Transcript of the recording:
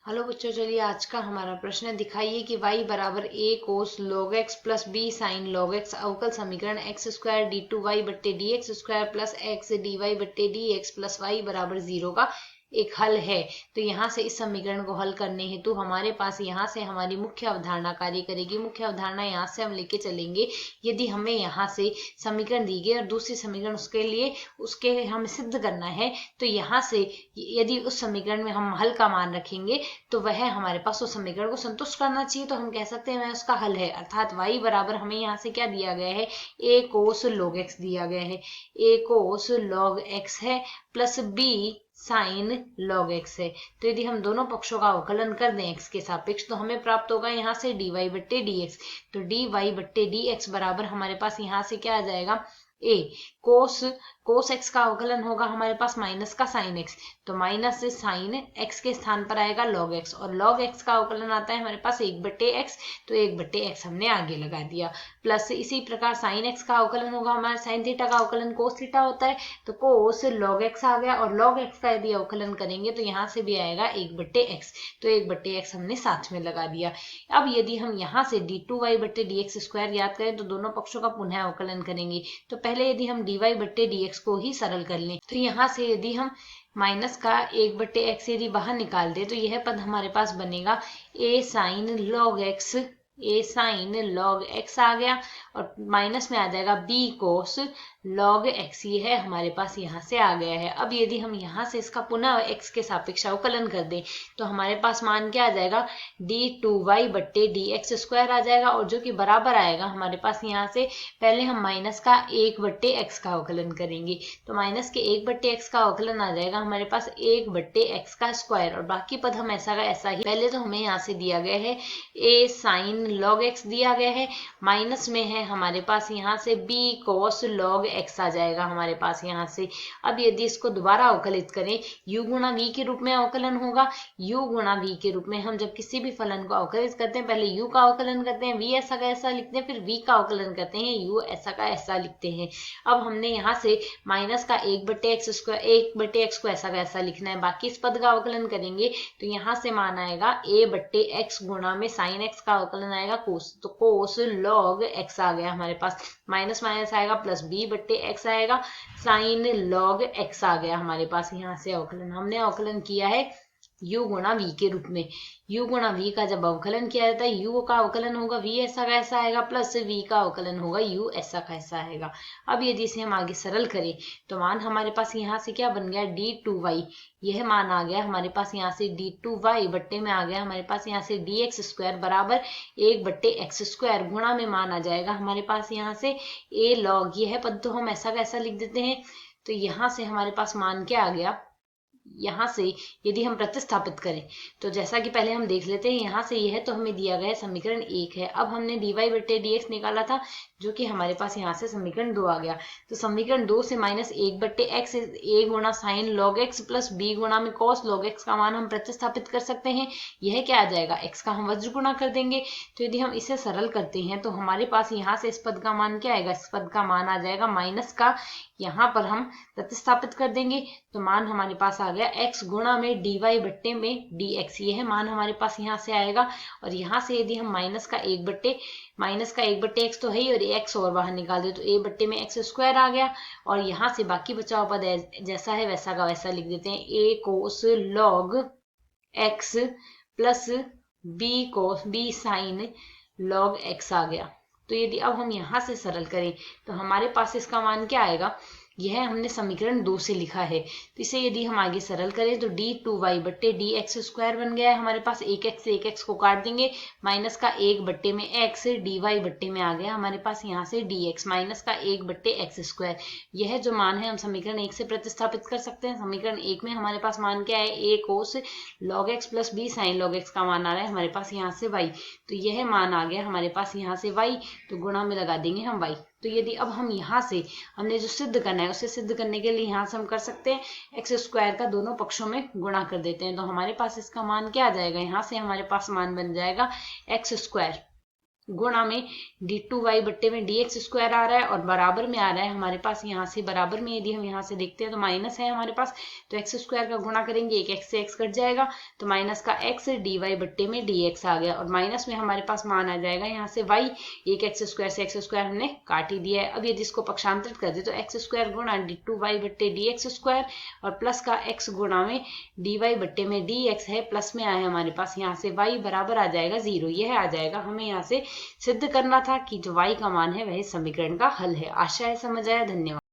Hello बच्चों, चलिए आज का हमारा प्रश्न है। दिखाइए कि y बराबर a cos log x plus b sine log x अवकल समीकरण x square d two y बट्टे d x square plus x d y बट्टे डी एक्स प्लस वाई बराबर 0 का एक हल है। तो यहाँ से इस समीकरण को हल करने हेतु हमारे पास यहाँ से हमारी मुख्य अवधारणा कार्य करेगी। मुख्य अवधारणा यहाँ से हम लेके चलेंगे। यदि हमें यहाँ से समीकरण दी गई और दूसरी समीकरण उसके हमें सिद्ध करना है, तो यहाँ से यदि उस समीकरण में हम हल का मान रखेंगे तो वह हमारे पास उस समीकरण को संतुष्ट करना चाहिए। तो हम कह सकते हैं वह उसका हल है। अर्थात y बराबर हमें यहाँ से क्या दिया गया है, a कोस log x दिया गया है, a कोस log x है plus b sine log x है। तो यदि हम दोनों पक्षों का अवकलन कर दें x के सापेक्ष, तो हमें प्राप्त होगा यहाँ से dy बट्टे dx। तो dy बट्टे dx बराबर हमारे पास यहाँ से क्या आ जाएगा, a कोस x का अवकलन होगा हमारे पास माइनस का साइन x, तो माइनस से साइन x के स्थान पर आएगा log x, और log x का अवकलन आता है हमारे पास 1 बट्टे x, तो 1 बट्टे x हमने आगे लगा दिया। प्लस इसी प्रकार साइन x का अवकलन होगा हमारा साइन थीटा का अवकलन कोस थीटा होता है, तो कोस log x आ गया, और log x का यदि अवकलन करेंगे तो यहाँ से भी आएगा 1 बट्टे x, तो 1 बट्टे x हमने साथ में लगा दिया। अब यदि हम यहाँ से डी टू वाई बट्टे डी एक्स स्क्वायर याद करें तो दोनों पक्षों का पुनः अवकलन करेंगे। तो पहले यदि हम dy बट्टे dx को ही सरल कर लें, तो यहाँ से यदि हम माइनस का 1 बट्टे एक्स यदि बाहर निकाल दे तो यह पद हमारे पास बनेगा a साइन log x आ गया, और माइनस में आ जाएगा b कोस log x, ये है हमारे पास यहाँ से आ गया है। अब यदि हम यहाँ से इसका पुनः x के सापेक्ष अवकलन कर दें तो हमारे पास मान क्या आ जाएगा, डी टू वाई बट्टे डी एक्स स्क्वायर आ जाएगा, और जो कि बराबर आएगा हमारे पास यहाँ से पहले हम माइनस का 1 बट्टे एक्स का अवकलन करेंगे, तो माइनस के 1 बट्टे एक्स का अवकलन आ जाएगा हमारे पास 1 बट्टे एक्स का स्क्वायर, और बाकी पद हम ऐसा का ऐसा ही। पहले तो हमें यहाँ से दिया गया है a साइन log x दिया गया है, माइनस में है हमारे पास यहाँ से b कोस log x आ जाएगा हमारे पास यहाँ से। अब यदि इसको दोबारा अवकलित करें, u गुणा v के रूप में अवकलन होगा। u गुणा v के रूप में हम जब किसी भी फलन को अवकलित करते हैं, पहले u का अवकलन करते हैं, v ऐसा का ऐसा लिखते हैं, फिर v का अवकलन करते हैं, u ऐसा का ऐसा लिखते हैं। अब हमने यहाँ से माइनस का 1 बट्टे एक्स स्क्वायर 1 बट्टे एक्स को ऐसा का ऐसा लिखना है, बाकी इस पद का अवकलन करेंगे तो यहाँ से मान आएगा a बट्टे एक्स गुणा में साइन एक्स का अवकलन आएगा कोस, तो कोस log x आ गया हमारे पास, माइनस माइनस आएगा प्लस b बट्टे एक्स आएगा, साइन log x आ गया हमारे पास यहाँ से अवकलन। हमने अवकलन किया है u गुणा v के रूप में। u गुणा v का जब अवकलन किया जाता है, u का अवकलन होगा v ऐसा का ऐसा आएगा, प्लस v का अवकलन होगा u ऐसा का ऐसा आएगा। अब यदि इसे हम आगे सरल करें तो मान हमारे पास यहाँ से क्या बन गया, डी टू वाई, यह मान आ गया हमारे पास यहाँ से डी टू वाई बट्टे में आ गया हमारे पास यहाँ से डी एक्स स्क्वायर बराबर 1 बट्टे एक्स स्क्वायर, गुणा में मान आ जाएगा हमारे पास यहाँ से a log, यह पद तो हम ऐसा का ऐसा लिख देते हैं। तो यहाँ से हमारे पास मान क्या आ गया, यहाँ से यदि हम प्रतिस्थापित करें तो जैसा कि पहले हम देख लेते हैं, यहाँ से यह तो हमें दिया गया है समीकरण 1 है। अब हमने dy बट्टे dx निकाला था, जो कि हमारे पास यहाँ से समीकरण 2 आ गया। तो समीकरण 2 से माइनस 1 बट्टे एक्स a गुणा sine log x plus b गुणा में cos log x का मान हम प्रतिस्थापित कर सकते हैं। यह क्या आ जाएगा, x का हम वज्र गुणा कर देंगे। तो यदि हम इसे सरल करते हैं तो हमारे पास यहाँ से इस पद का मान क्या आएगा, इस पद का मान आ जाएगा माइनस का, यहाँ पर हम प्रतिस्थापित कर देंगे तो मान हमारे पास आ गया x गुणा में dy बट्टे में dx, ये है मान हमारे पास यहाँ से आएगा। और यहाँ से यदि हम माइनस का 1 बट्टे x तो है ही, और x और बाहर निकाल दे तो a बट्टे में x स्क्वायर आ गया, और यहाँ से बाकी बचा हुआ पद जैसा है वैसा का वैसा लिख देते हैं, a cos log x plus b sine log x आ गया। तो यदि अब हम यहाँ से सरल करें तो हमारे पास इसका मान क्या आएगा, यह हमने समीकरण 2 से लिखा है। तो इसे यदि हम आगे सरल करें तो डी टू वाई बट्टे डी एक्स स्क्वायर बन गया है हमारे पास, 1x से 1x को काट देंगे, माइनस का 1 बट्टे में x डी वाई बट्टे में आ गया हमारे पास यहाँ से dx, माइनस का 1 बट्टे एक्स स्क्वायर। यह जो मान है हम समीकरण 1 से प्रतिस्थापित कर सकते हैं। समीकरण 1 में हमारे पास मान क्या है, a cos log x plus b sine log x का मान आ रहा है हमारे पास यहाँ से y, तो यह मान आ गया हमारे पास यहाँ से y, तो गुणा में लगा देंगे हम y। तो यदि अब हम यहाँ से हमने जो सिद्ध करना है उसे सिद्ध करने के लिए यहाँ से हम कर सकते हैं एक्स स्क्वायर का दोनों पक्षों में गुणा कर देते हैं, तो हमारे पास इसका मान क्या आ जाएगा, यहाँ से हमारे पास मान बन जाएगा एक्स स्क्वायर गुणा में d2y बट्टे में dx स्क्वायर आ रहा है और बराबर में आ रहा है हमारे पास यहाँ से, बराबर में यदि हम यहाँ से देखते हैं तो माइनस है हमारे पास, तो x स्क्वायर का गुणा करेंगे, एक x से x कट जाएगा, तो माइनस का x dy बट्टे में dx आ गया और माइनस में हमारे पास मान आ जाएगा यहाँ से y, एक x स्क्वायर से x स्क्वायर हमने काट ही दिया है। अब यदि इसको पक्षांतरित कर दे तो x स्क्वायर गुणा d2y बट्टे dx स्क्वायर और प्लस का x गुणा में dy बट्टे में dx है, प्लस में आया हमारे पास यहाँ से y बराबर आ जाएगा 0, यह आ जाएगा। हमें यहाँ से सिद्ध करना था कि जो y का मान है वह इस समीकरण का हल है। आशा है समझ आया। धन्यवाद।